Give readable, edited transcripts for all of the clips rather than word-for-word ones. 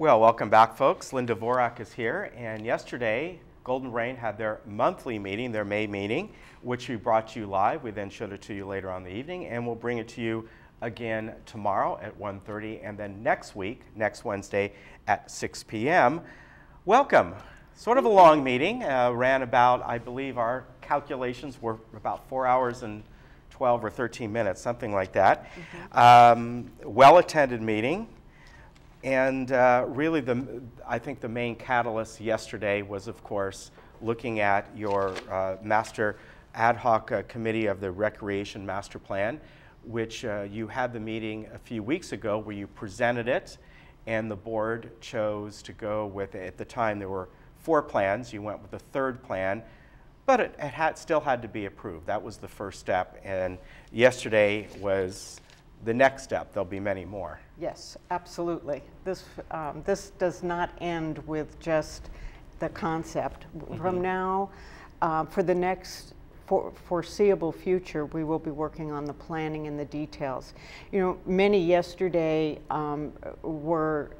Well, welcome back, folks. Linda Vorak is here, and yesterday, Golden Rain had their monthly meeting, their May meeting, which we brought to you live. We then showed it to you later on in the evening, and we'll bring it to you again tomorrow at 1:30, and then next week, next Wednesday at 6 p.m. Welcome. Sort of a long meeting, ran about, I believe our calculations were about 4 hours and 12 or 13 minutes, something like that. Well-attended meeting. And really, I think the main catalyst yesterday was, of course, looking at your master ad hoc committee of the Recreation Master Plan, which you had the meeting a few weeks ago where you presented it, and the board chose to go with, at the time there were 4 plans, you went with the third plan, but it still had to be approved. That was the first step, and yesterday was the next step. There'll be many more. Yes, absolutely. This does not end with just the concept. From now, for the next foreseeable future, we will be working on the planning and the details. You know, many yesterday were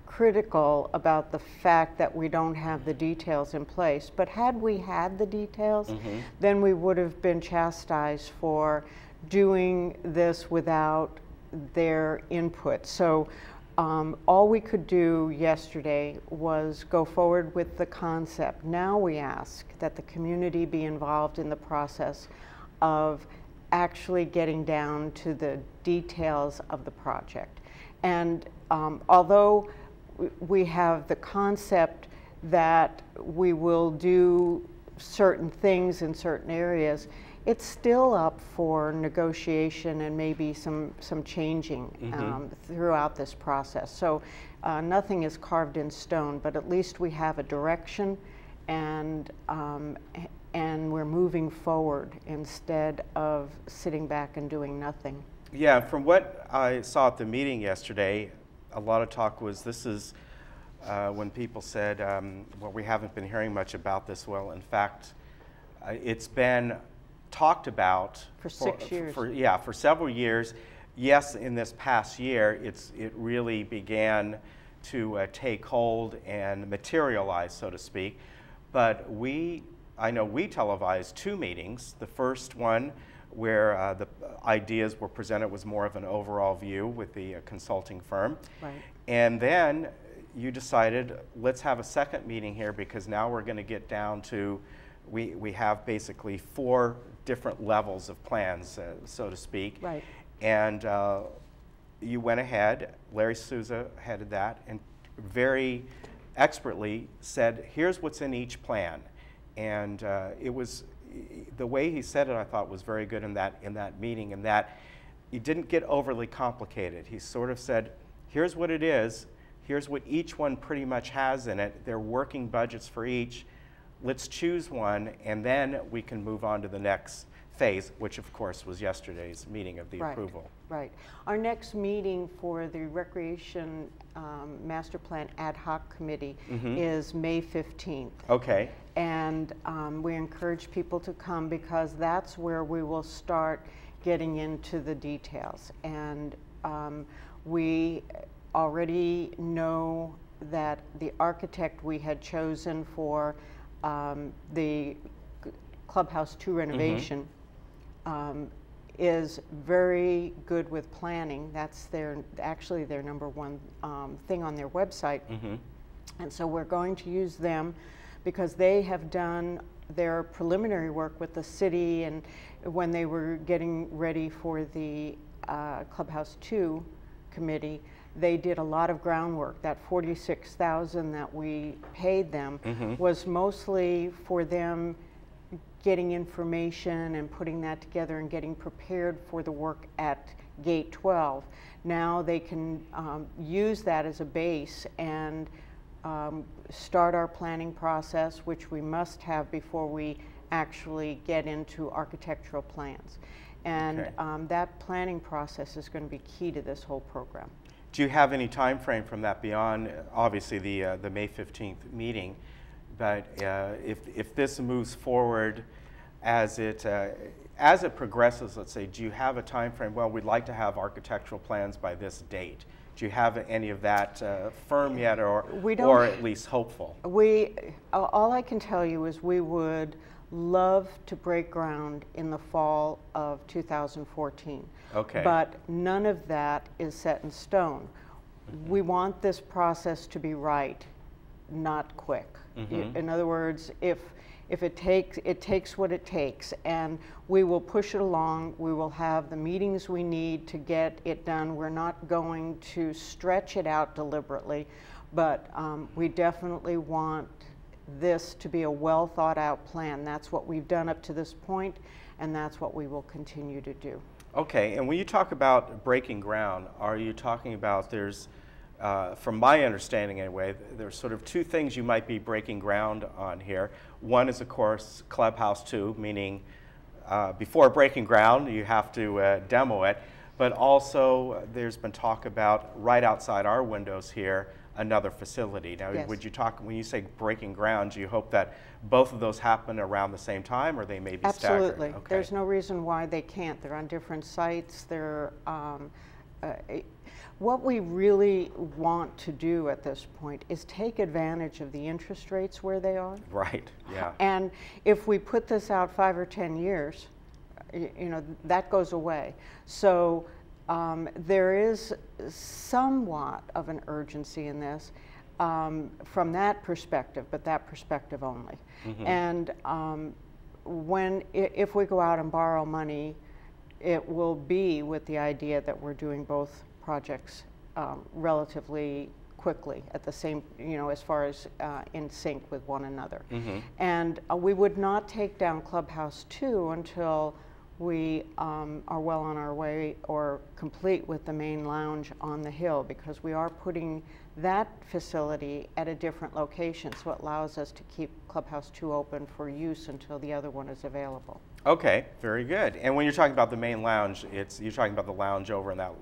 critical about the fact that we don't have the details in place. But had we had the details, then we would have been chastised for doing this without their input. So all we could do yesterday was go forward with the concept. Now we ask that the community be involved in the process of actually getting down to the details of the project. And although we have the concept that we will do certain things in certain areas, it's still up for negotiation and maybe some changing throughout this process. So nothing is carved in stone, but at least we have a direction, and we're moving forward instead of sitting back and doing nothing. Yeah, from what I saw at the meeting yesterday, a lot of talk was when people said, well, we haven't been hearing much about this. Well, in fact, it's been talked about for 6 years. For several years. Yes, in this past year, it really began to take hold and materialize, so to speak. But I know we televised 2 meetings. The first one, where the ideas were presented, was more of an overall view with the consulting firm. Right. And then you decided, let's have a second meeting here, because now we're going to get down to, we have basically 4 different levels of plans, so to speak. Right. And you went ahead, Larry Souza headed that, and very expertly said, here's what's in each plan. And it was, the way he said it, I thought, was very good in that meeting, in that he didn't get overly complicated. He sort of said, here's what it is, here's what each one pretty much has in it, they're working budgets for each. Let's choose one, and then we can move on to the next phase, which of course was yesterday's meeting of the approval. Right. Our next meeting for the Recreation Master Plan Ad Hoc Committee is May 15th. Okay. And we encourage people to come, because that's where we will start getting into the details. And we already know that the architect we had chosen for the Clubhouse 2 renovation is very good with planning. That's actually their #1 thing on their website. And so we're going to use them, because they have done their preliminary work with the city, and when they were getting ready for the Clubhouse 2 committee, they did a lot of groundwork. That $46,000 that we paid them was mostly for them getting information and putting that together and getting prepared for the work at Gate 12. Now they can use that as a base and start our planning process, which we must have before we actually get into architectural plans. And that planning process is going to be key to this whole program. Do you have any time frame from that beyond, obviously, the May 15th meeting? But if this moves forward as it progresses, let's say, do you have a time frame? Well, we'd like to have architectural plans by this date. Do you have any of that firm yet, or at least hopeful? All I can tell you is we would love to break ground in the fall of 2014. Okay. But none of that is set in stone. We want this process to be right, not quick. In other words, if it takes what it takes, and we will push it along. We will have the meetings we need to get it done. We're not going to stretch it out deliberately, but we definitely want this to be a well thought out plan. That's what we've done up to this point, and that's what we will continue to do. Okay, and when you talk about breaking ground, are you talking about from my understanding anyway, there's sort of two things you might be breaking ground on here. One is, of course, Clubhouse 2, meaning before breaking ground, you have to demo it, but also there's been talk about right outside our windows here, another facility. Now, yes. When you say breaking ground, do you hope that both of those happen around the same time, or they may be staggered? Absolutely. Okay. There's no reason why they can't. They're on different sites. They're what we really want to do at this point is take advantage of the interest rates where they are. Right, yeah. And if we put this out 5 or 10 years, you know, that goes away. So there is somewhat of an urgency in this from that perspective, but that perspective only. And if we go out and borrow money, it will be with the idea that we're doing both projects relatively quickly at the same, you know, as far as in sync with one another. And we would not take down Clubhouse 2 until we are well on our way or complete with the main lounge on the hill, because we are putting that facility at a different location, so it allows us to keep Clubhouse 2 open for use until the other one is available. Okay, very good. And when you're talking about the main lounge, you're talking about the lounge over in that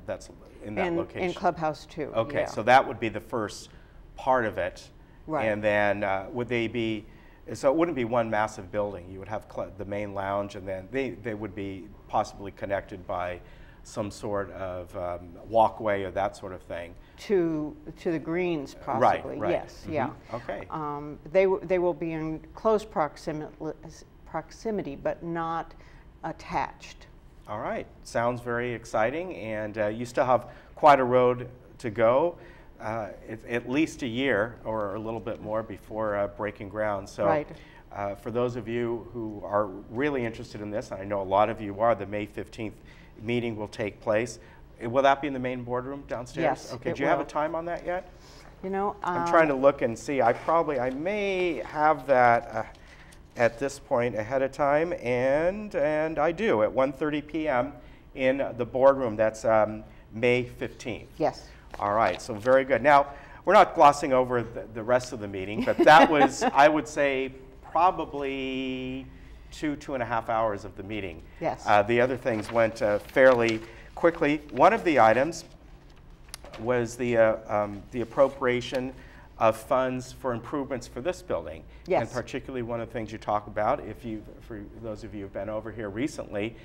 location. In Clubhouse 2. Okay, yeah. so that would be the first part of it. Right. And then would they be? So it wouldn't be one massive building. You would have the main lounge, and then they would be possibly connected by some sort of walkway or that sort of thing. To the greens, possibly. Right. Yes. Yeah. Okay. They will be in close proximity, but not attached. All right. Sounds very exciting, and you still have quite a road to go. At least a year or a little bit more before breaking ground. So right. For those of you who are really interested in this, and I know a lot of you are, the May 15th meeting will take place. Will that be in the main boardroom downstairs? Yes. Okay. Do you have a time on that yet? You know, I'm trying to look and see. I may have that at this point ahead of time, and I do, at 1:30 p.m. in the boardroom. That's May 15th. Yes. All right, so very good. Now, we're not glossing over the rest of the meeting, but that was, I would say, probably 2.5 hours of the meeting. Yes. The other things went fairly quickly. One of the items was the appropriation of funds for improvements for this building. Yes. And particularly one of the things you talk about, for those of you who've been over here recently,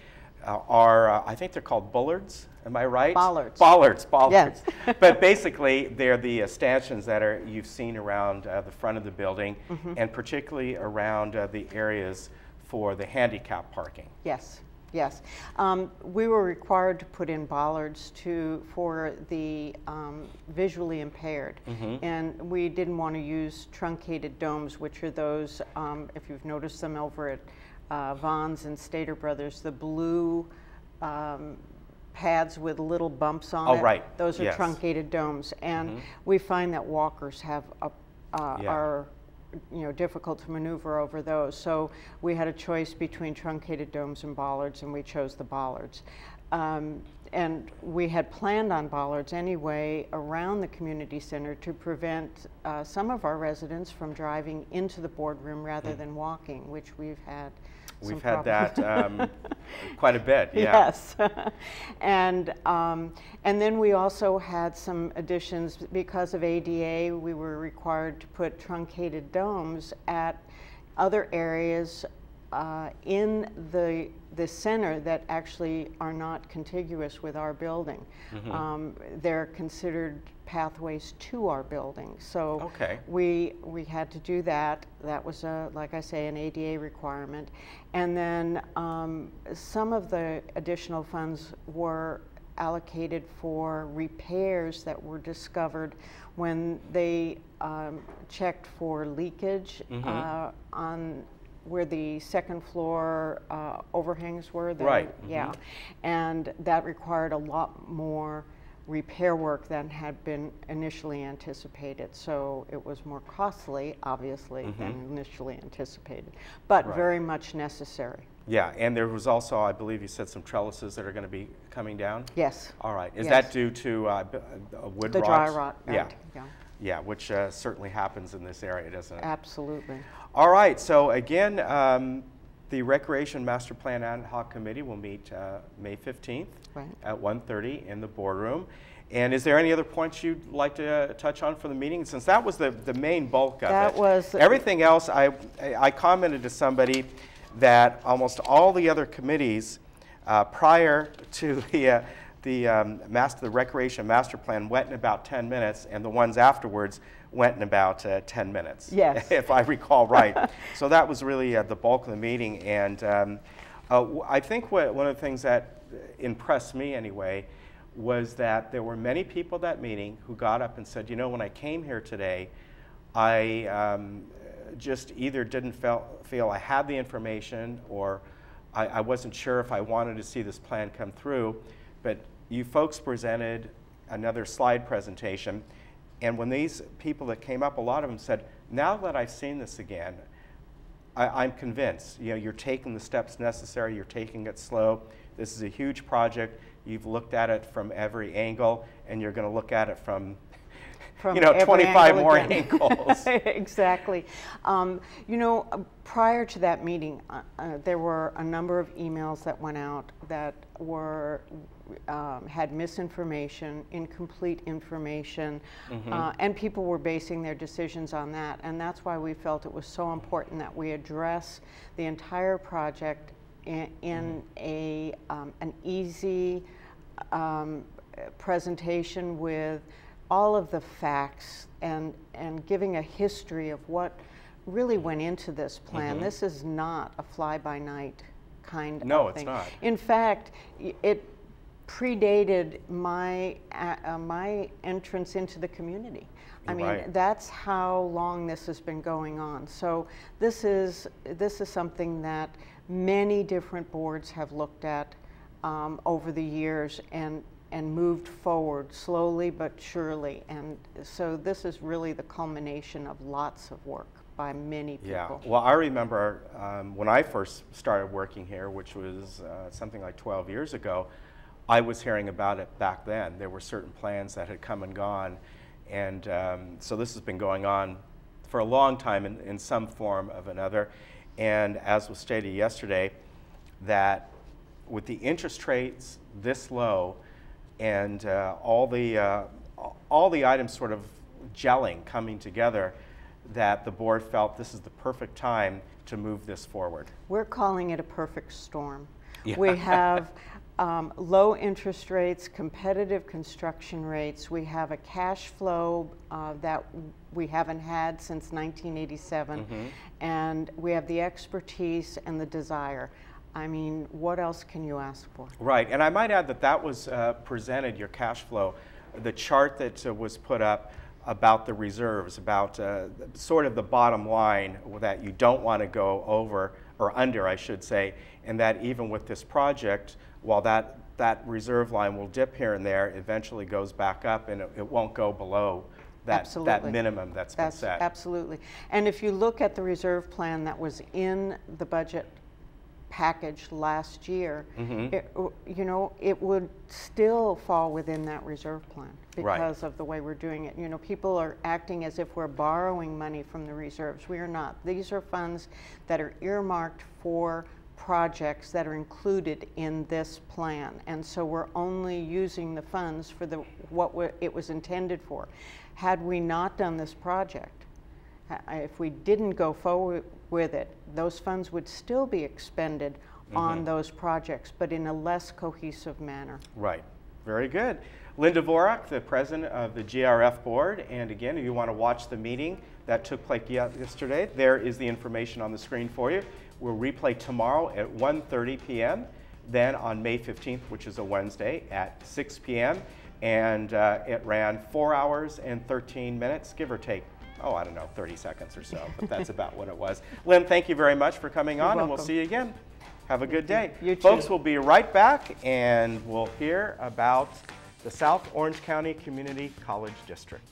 are, I think they're called bullards, am I right? Bollards. Bollards. Yes. But basically, they're the stanchions that you've seen around the front of the building, and particularly around the areas for the handicap parking. Yes. Yes. We were required to put in bollards for the visually impaired. And we didn't want to use truncated domes, which are those, if you've noticed them over at Vaughn's and Stater Brothers, the blue pads with little bumps on it. Oh, right. Those are yes. truncated domes. And we find that walkers are difficult to maneuver over those. So we had a choice between truncated domes and bollards, and we chose the bollards. And we had planned on bollards anyway around the community center to prevent some of our residents from driving into the boardroom rather than walking, which we've had. We've had that quite a bit, yeah. Yes. And then we also had some additions because of ADA. We were required to put truncated domes at other areas in the center that actually are not contiguous with our building. They're considered pathways to our building. So we had to do that. That was, like I say, an ADA requirement. And then some of the additional funds were allocated for repairs that were discovered when they checked for leakage on where the second floor overhangs were. Right. Yeah. And that required a lot more repair work than had been initially anticipated. So it was more costly, obviously, than initially anticipated, but very much necessary. Yeah, and there was also, I believe you said, some trellises that are going to be coming down? Yes. All right. Is that due to wood the rot? dry rot. Yeah. Yeah, which certainly happens in this area, doesn't it? Absolutely. All right, so again, the Recreation Master Plan Ad Hoc Committee will meet May 15th at 1:30 in the boardroom. And is there any other points you'd like to touch on for the meeting? Since that was the main bulk of it. That was. Everything else, I commented to somebody that almost all the other committees prior to the Recreation Master Plan went in about 10 minutes, and the ones afterwards went in about 10 minutes, yes, if I recall right. So that was really the bulk of the meeting. And I think one of the things that impressed me anyway was that there were many people at that meeting who got up and said, you know, when I came here today, I just either didn't feel I had the information, or I wasn't sure if I wanted to see this plan come through. But you folks presented another slide presentation, and when these people that came up, a lot of them said, now that I've seen this again, I'm convinced. You know, you're taking the steps necessary, you're taking it slow. This is a huge project. You've looked at it from every angle, and you're going to look at it from you know, 25 more angles. Exactly. You know, prior to that meeting, there were a number of emails that went out that were had misinformation, incomplete information, and people were basing their decisions on that. And that's why we felt it was so important that we address the entire project in an easy presentation with all of the facts and giving a history of what really went into this plan. This is not a fly-by-night kind of thing. No, it's not. In fact, it predated my my entrance into the community. I mean, that's how long this has been going on. So this is something that many different boards have looked at over the years and moved forward slowly but surely. And so this is really the culmination of lots of work by many people. Yeah, well, I remember when I first started working here, which was something like 12 years ago, I was hearing about it back then. There were certain plans that had come and gone, and so this has been going on for a long time in some form of another. And as was stated yesterday, that with the interest rates this low, and all the items sort of gelling, coming together, that the board felt this is the perfect time to move this forward. We're calling it a perfect storm. Yeah. We have low interest rates, competitive construction rates. We have a cash flow that we haven't had since 1987, and we have the expertise and the desire. I mean, what else can you ask for? Right, and I might add that that was presented, your cash flow, the chart that was put up about the reserves, about sort of the bottom line that you don't want to go over, or under, I should say, and that even with this project, while that reserve line will dip here and there, eventually goes back up, and it won't go below that minimum that's been set. Absolutely. And if you look at the reserve plan that was in the budget package last year, you know, it would still fall within that reserve plan because of the way we're doing it. You know, people are acting as if we're borrowing money from the reserves. We are not. These are funds that are earmarked for projects that are included in this plan, and so we're only using the funds for what it was intended for. Had we not done this project, if we didn't go with it. Those funds would still be expended on those projects, but in a less cohesive manner. Right. Very good. Linda Vorak, the president of the GRF board, and again, if you want to watch the meeting that took place yesterday, there is the information on the screen for you. We'll replay tomorrow at 1:30 p.m., then on May 15th, which is a Wednesday, at 6 p.m., and it ran 4 hours and 13 minutes, give or take, oh, I don't know, 30 seconds or so, but that's about what it was. Lynn, thank you very much for coming on, and we'll see you again. Have a good day. You too. Folks, we'll be right back, and we'll hear about the South Orange County Community College District.